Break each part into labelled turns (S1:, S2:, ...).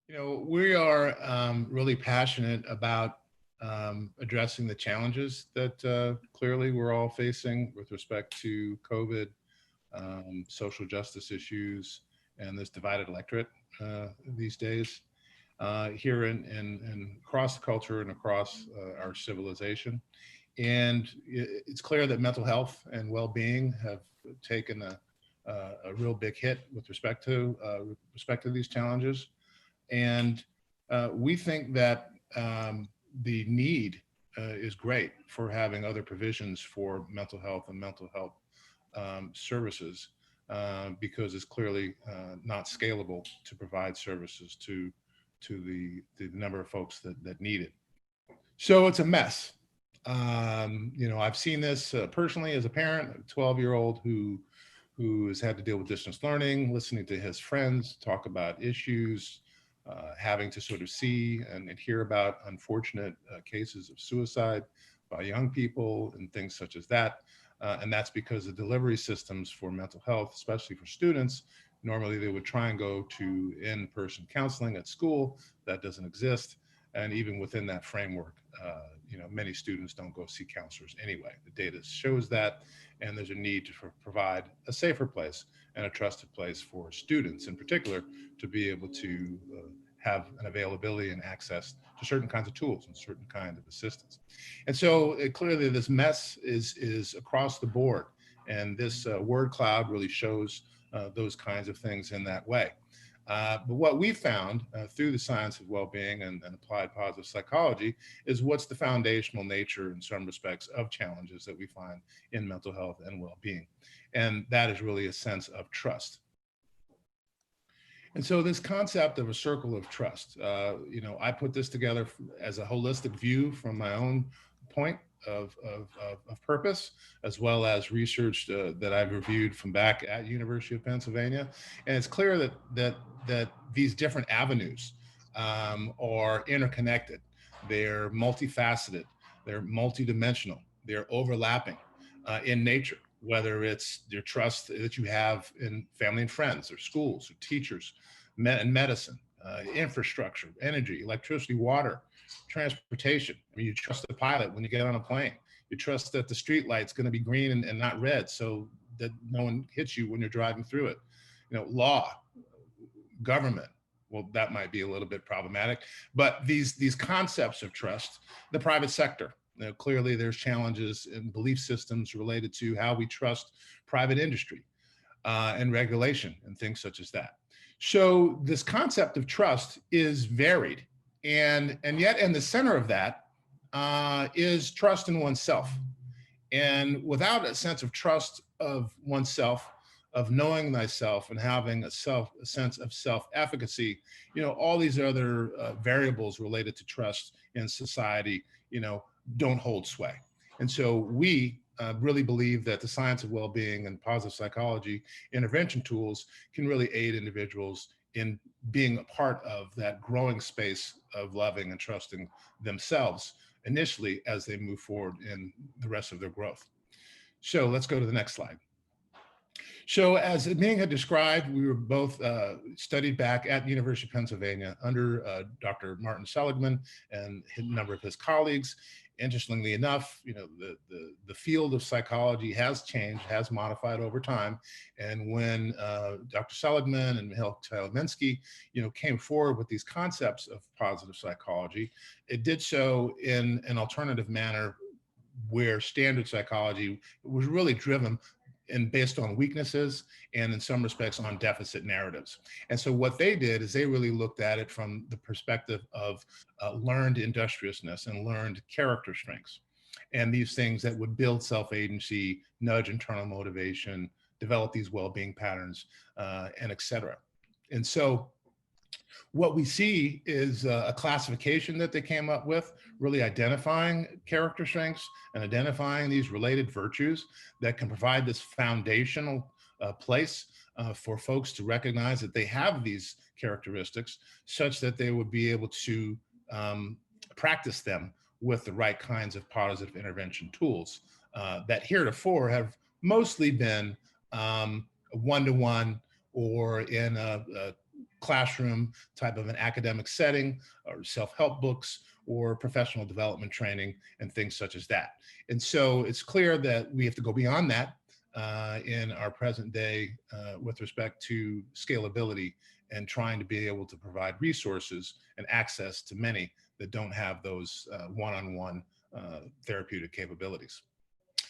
S1: We are really passionate about addressing the challenges that clearly we're all facing with respect to COVID, social justice issues, and this divided electorate these days here in across the culture and across our civilization. And it's clear that mental health and well-being have taken a real big hit with respect to these challenges. And we think that the need is great for having other provisions for mental health and mental health services because it's clearly not scalable to provide services to the number of folks that need it. So it's a mess. I've seen this personally as a parent, a 12-year-old who has had to deal with distance learning, listening to his friends talk about issues, having to sort of see and hear about unfortunate cases of suicide by young people and things such as that. And that's because the delivery systems for mental health, especially for students, normally they would try and go to in-person counseling at school. That doesn't exist. And even within that framework, many students don't go see counselors anyway. The data shows that, and there's a need to provide a safer place and a trusted place for students in particular to be able to have an availability and access to certain kinds of tools and certain kind of assistance. And so clearly this mess is across the board. And this word cloud really shows those kinds of things in that way. But what we found through the science of well-being and applied positive psychology is what's the foundational nature in some respects of challenges that we find in mental health and well-being. And that is really a sense of trust. And so this concept of a circle of trust, I put this together as a holistic view from my own point of purpose, as well as research that I've reviewed from back at University of Pennsylvania. And it's clear that these different avenues are interconnected. They're multifaceted, they're multidimensional, they're overlapping in nature, whether it's your trust that you have in family and friends or schools or teachers and medicine, infrastructure, energy, electricity, water, transportation. I mean, you trust the pilot when you get on a plane. You trust that the street light's going to be green and not red so that no one hits you when you're driving through it. Law, government, well, that might be a little bit problematic, but these concepts of trust, the private sector, clearly there's challenges in belief systems related to how we trust private industry and regulation and things such as that. So this concept of trust is varied, and yet in the center of that is trust in oneself. And without a sense of trust of oneself, of knowing thyself and having a sense of self-efficacy, all these other variables related to trust in society, don't hold sway. And so we really believe that the science of well-being and positive psychology intervention tools can really aid individuals in being a part of that growing space of loving and trusting themselves initially as they move forward in the rest of their growth. So let's go to the next slide. So as Ming had described, we were both studied back at the University of Pennsylvania under Dr. Martin Seligman and a number of his colleagues. Interestingly enough, the field of psychology has changed, has modified over time. And when Dr. Seligman and Mihail Csikszentmihalyi, came forward with these concepts of positive psychology, it did so in an alternative manner where standard psychology was really driven and based on weaknesses and in some respects on deficit narratives. And so what they did is they really looked at it from the perspective of learned industriousness and learned character strengths. And these things that would build self-agency, nudge internal motivation, develop these well-being patterns, and et cetera. And so what we see is a classification that they came up with, really identifying character strengths and identifying these related virtues that can provide this foundational place for folks to recognize that they have these characteristics such that they would be able to practice them with the right kinds of positive intervention tools that heretofore have mostly been one-to-one or in a classroom type of an academic setting, or self-help books, or professional development training, and things such as that. And so it's clear that we have to go beyond that in our present day with respect to scalability and trying to be able to provide resources and access to many that don't have those one-on-one therapeutic capabilities.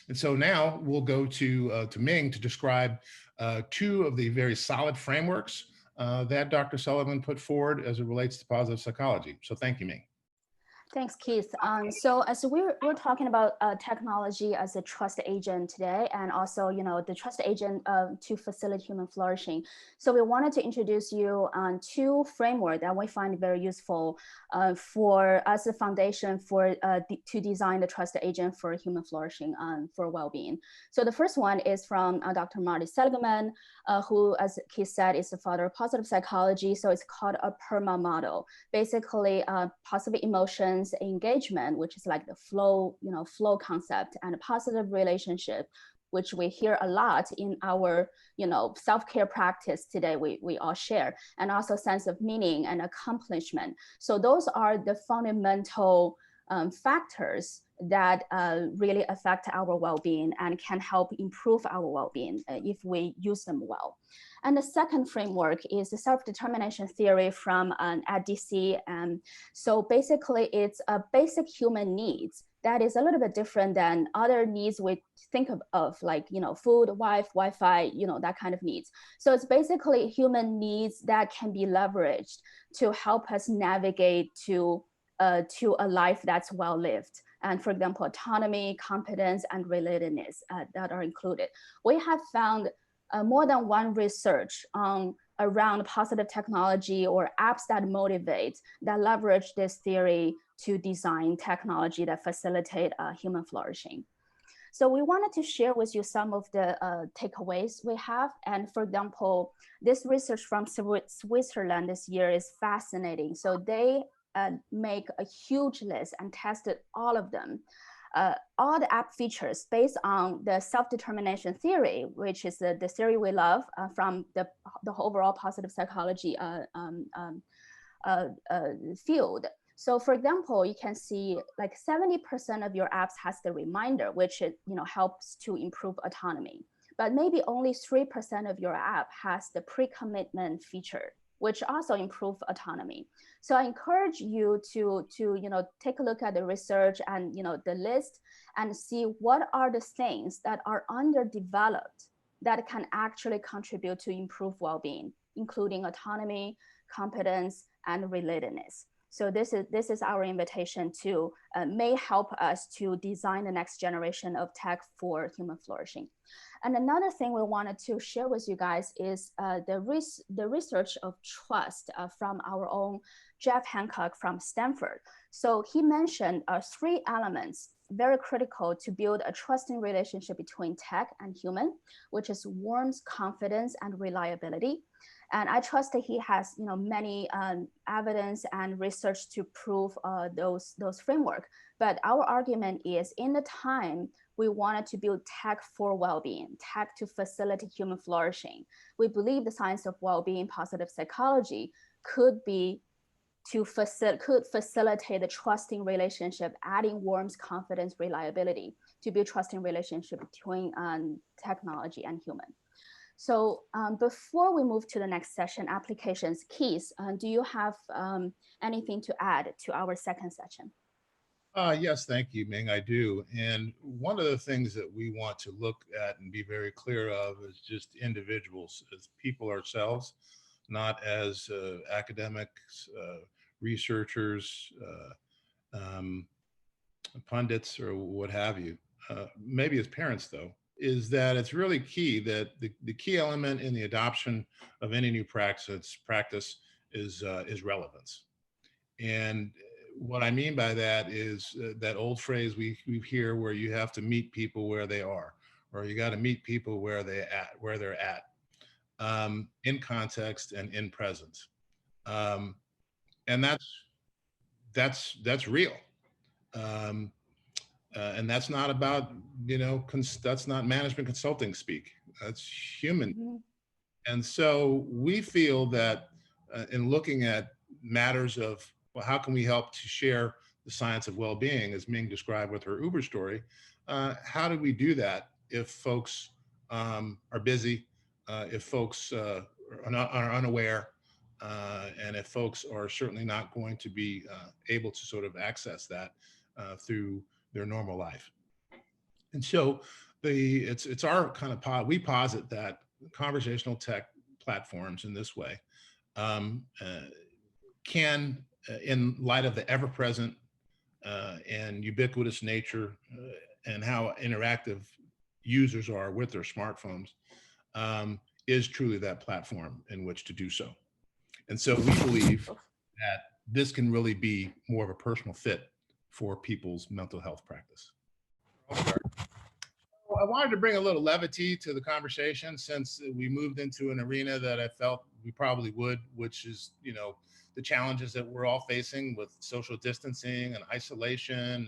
S1: And so now we'll go to Ming to describe two of the very solid frameworks that Dr. Sullivan put forward as it relates to positive psychology. So thank you, Ming.
S2: Thanks, Keith. So as we're talking about technology as a trust agent today, and also, the trust agent to facilitate human flourishing. So we wanted to introduce you on two frameworks that we find very useful for as a foundation for to design the trust agent for human flourishing for well-being. So the first one is from Dr. Marty Seligman, who, as Keith said, is the father of positive psychology. So it's called a PERMA model. Basically, positive emotions, engagement, which is like the flow concept, and a positive relationship, which we hear a lot in our self-care practice today, we all share, and also sense of meaning and accomplishment. So those are the fundamental factors that really affect our well-being and can help improve our well-being if we use them well. And the second framework is the self-determination theory from ADC. So basically, it's a basic human needs that is a little bit different than other needs we think of like, food, Wi-Fi, that kind of needs. So it's basically human needs that can be leveraged to help us navigate to a life that's well-lived. And for example, autonomy, competence, and relatedness that are included. We have found more than one research around positive technology or apps that motivate, that leverage this theory to design technology that facilitate human flourishing. So we wanted to share with you some of the takeaways we have. And for example, this research from Switzerland this year is fascinating. So they make a huge list and tested all of them. All the app features based on the self-determination theory, which is the theory we love from the overall positive psychology field. So for example, you can see like 70% of your apps has the reminder, which helps to improve autonomy. But maybe only 3% of your app has the pre-commitment feature, which also improve autonomy. So I encourage you to take a look at the research and the list and see what are the things that are underdeveloped that can actually contribute to improve well-being, including autonomy, competence, and relatedness. So this is our invitation to may help us to design the next generation of tech for human flourishing. And another thing we wanted to share with you guys is the research of trust from our own Jeff Hancock from Stanford. So he mentioned 3 elements very critical to build a trusting relationship between tech and human, which is warmth, confidence, and reliability. And I trust that he has many evidence and research to prove those framework. But our argument is, in the time we wanted to build tech for well-being, tech to facilitate human flourishing, we believe the science of well-being, positive psychology could facilitate the trusting relationship, adding warmth, confidence, reliability to build trusting relationship between technology and human. So before we move to the next session, applications, Keith, do you have anything to add to our second session?
S1: Yes, thank you, Ming. I do. And one of the things that we want to look at and be very clear of is just individuals, as people ourselves, not as academics, researchers, pundits, or what have you. Maybe as parents, though, is that it's really key that the key element in the adoption of any new practice is relevance. And what I mean by that is that old phrase we hear where you have to meet people where they are, or you got to meet people where they're at, in context and in presence. And that's real. And that's not about, that's not management consulting speak. That's human.
S2: Mm-hmm.
S1: And so we feel that in looking at matters of, well, how can we help to share the science of well-being, as Ming described with her Uber story? How do we do that if folks are busy, if folks are unaware, and if folks are certainly not going to be able to sort of access that through their normal life? And so it's our kind of we posit that conversational tech platforms in this way can, in light of the ever-present and ubiquitous nature and how interactive users are with their smartphones, is truly that platform in which to do so. And so we believe that this can really be more of a personal fit for people's mental health practice. I wanted to bring a little levity to the conversation, since we moved into an arena that I felt we probably would, which is, the challenges that we're all facing with social distancing and isolation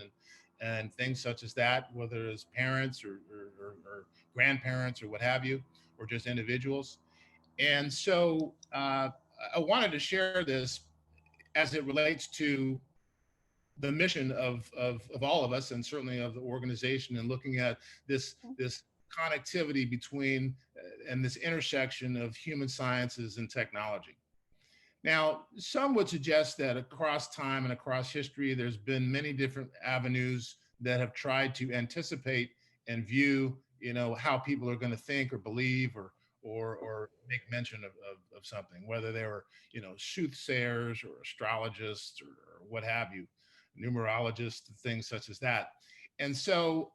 S1: and things such as that, whether as parents or grandparents or what have you, or just individuals. And so I wanted to share this as it relates to the mission of all of us, and certainly of the organization, and looking at this connectivity between and this intersection of human sciences and technology. Now, some would suggest that across time and across history, there's been many different avenues that have tried to anticipate and view, how people are going to think or believe or make mention of something, whether they were, soothsayers or astrologists or what have you, numerologists, things such as that. And so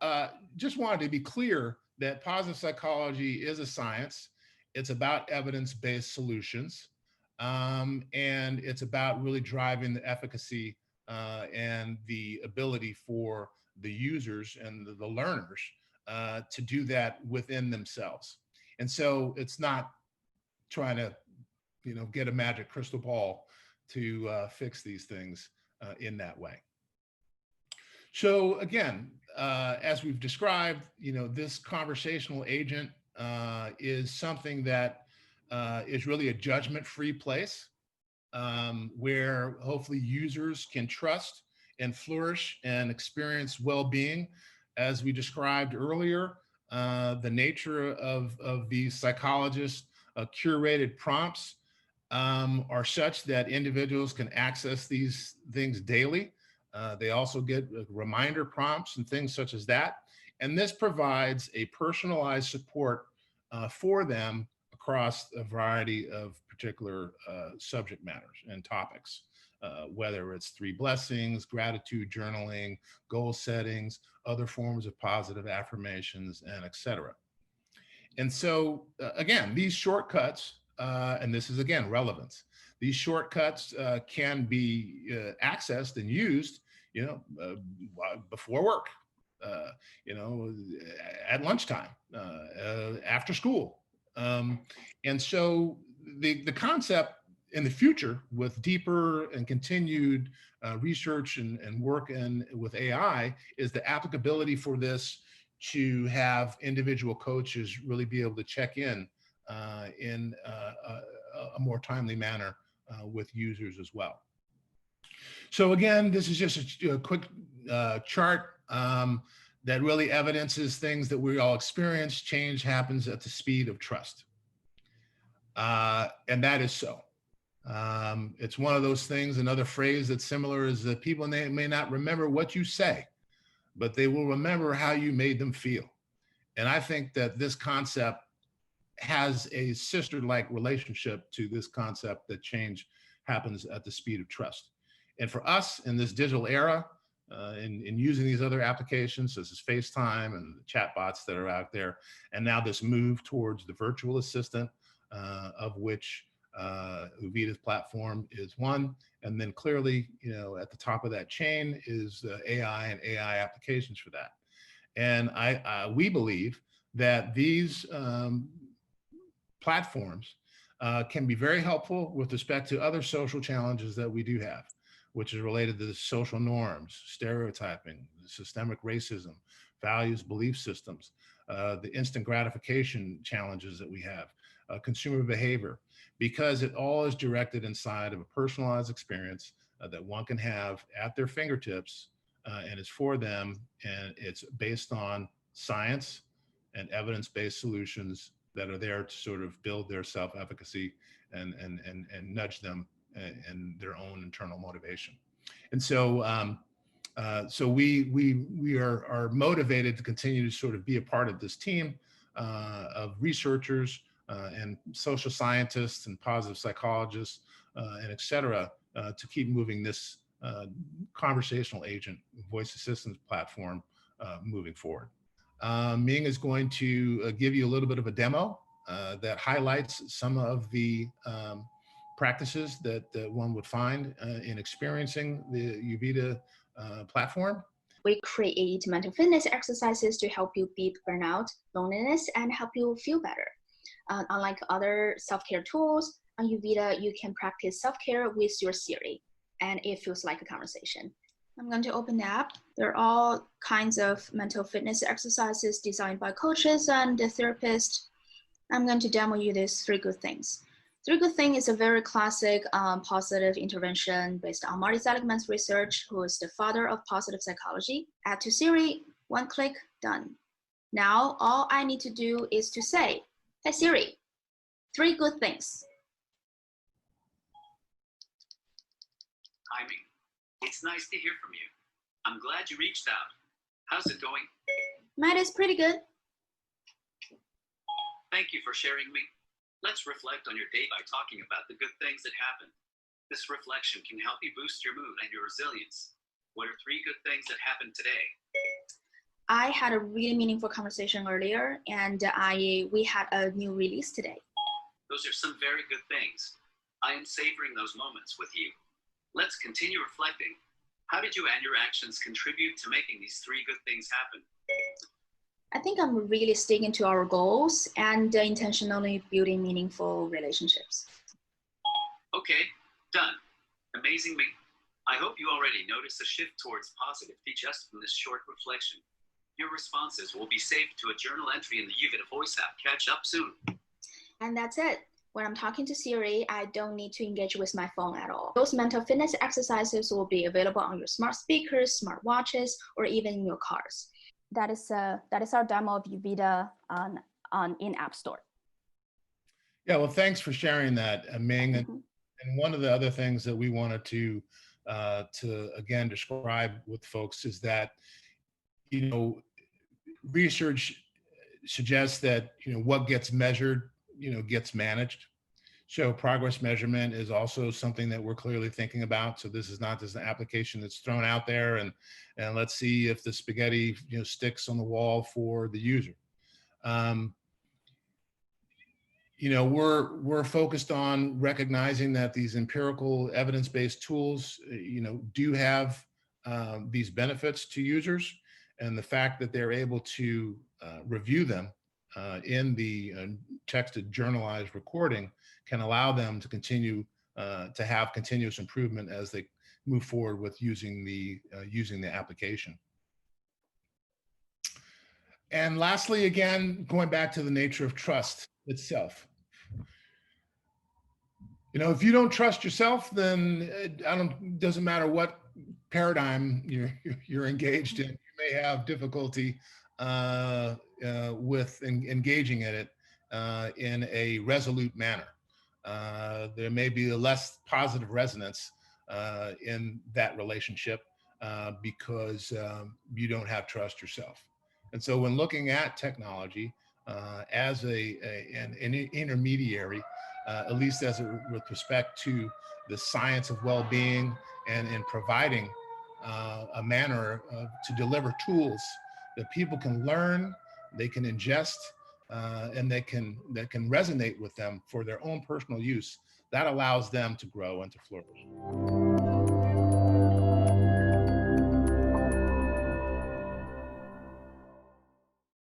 S1: just wanted to be clear that positive psychology is a science. It's about evidence-based solutions. And it's about really driving the efficacy and the ability for the users and the learners to do that within themselves. And so it's not trying to, get a magic crystal ball to fix these things in that way. So again, as we've described, this conversational agent is something that is really a judgment-free place where hopefully users can trust and flourish and experience well-being. As we described earlier, the nature of these psychologist curated prompts are such that individuals can access these things daily. They also get reminder prompts and things such as that. And this provides a personalized support for them across a variety of particular subject matters and topics, whether it's 3 blessings, gratitude journaling, goal settings, other forms of positive affirmations, and etc. And so, again, these shortcuts, and this is, again, relevance, these shortcuts can be accessed and used, before work, at lunchtime, after school. And so the concept in the future, with deeper and continued research and work with AI, is the applicability for this to have individual coaches really be able to check in a more timely manner with users as well. So again, this is just a quick chart that really evidences things that we all experience. Change happens at the speed of trust. And that is so. It's one of those things, another phrase that's similar is that people may not remember what you say, but they will remember how you made them feel. And I think that this concept has a sister-like relationship to this concept that change happens at the speed of trust. And for us in this digital era, in using these other applications such as FaceTime and the chatbots that are out there, and now this move towards the virtual assistant, of which Uvita's platform is one, and then clearly, at the top of that chain is AI and AI applications for that. And we believe that these platforms can be very helpful with respect to other social challenges that we do have, which is related to the social norms, stereotyping, systemic racism, values, belief systems, the instant gratification challenges that we have, consumer behavior. because it all is directed inside of a personalized experience that one can have at their fingertips, and it's for them, and it's based on science and evidence-based solutions that are there to sort of build their self-efficacy and nudge them in their own internal motivation. And so we are motivated to continue to sort of be a part of this team of researchers and social scientists and positive psychologists and et cetera, to keep moving this conversational agent voice assistance platform moving forward. Ming is going to give you a little bit of a demo that highlights some of the practices that one would find in experiencing the Uvita platform.
S2: We create mental fitness exercises to help you beat burnout, loneliness, and help you feel better. Unlike other self-care tools, on Uvita, you can practice self-care with your Siri, and it feels like a conversation. I'm going to open the app. There are all kinds of mental fitness exercises designed by coaches and therapists. I'm going to demo you these 3 good things. 3 good things is a very classic positive intervention based on Marty Seligman's research, who is the father of positive psychology. Add to Siri, 1 click, done. Now, all I need to do is to say, hey Siri, 3 good things.
S3: Hi, Ming. It's nice to hear from you. I'm glad you reached out. How's it going?
S2: Mine is pretty good.
S3: Thank you for sharing, Ming. Let's reflect on your day by talking about the good things that happened. This reflection can help you boost your mood and your resilience. What are 3 good things that happened today?
S2: I had a really meaningful conversation earlier, and we had a new release today.
S3: Those are some very good things. I am savoring those moments with you. Let's continue reflecting. How did you and your actions contribute to making these 3 good things happen?
S2: I think I'm really sticking to our goals and intentionally building meaningful relationships.
S3: Okay, done. Amazing, Ming. I hope you already noticed a shift towards positivity just from this short reflection. Your responses will be saved to a journal entry in the Uvita voice app. Catch up soon.
S2: And that's it. When I'm talking to Siri, I don't need to engage with my phone at all. Those mental fitness exercises will be available on your smart speakers, smart watches, or even in your cars. That is our demo of Uvita in App Store.
S1: Yeah, well, thanks for sharing that, Ming. And one of the other things that we wanted to again describe with folks is that, research suggests that what gets measured gets managed. So progress measurement is also something that we're clearly thinking about. So this is not just an application that's thrown out there and let's see if the spaghetti sticks on the wall for the user. We're focused on recognizing that these empirical evidence-based tools do have these benefits to users, and the fact that they're able to review them in the texted journalized recording can allow them to continue to have continuous improvement as they move forward with using the application. And lastly, again, going back to the nature of trust itself. If you don't trust yourself, then it doesn't matter what paradigm you're engaged in. You may have difficulty with engaging in it in a resolute manner. There may be a less positive resonance in that relationship because you don't have trust yourself. And so when looking at technology as an intermediary, at least with respect to the science of well-being and in providing a manner to deliver tools that people can learn, they can ingest, and that can resonate with them for their own personal use, that allows them to grow and to flourish.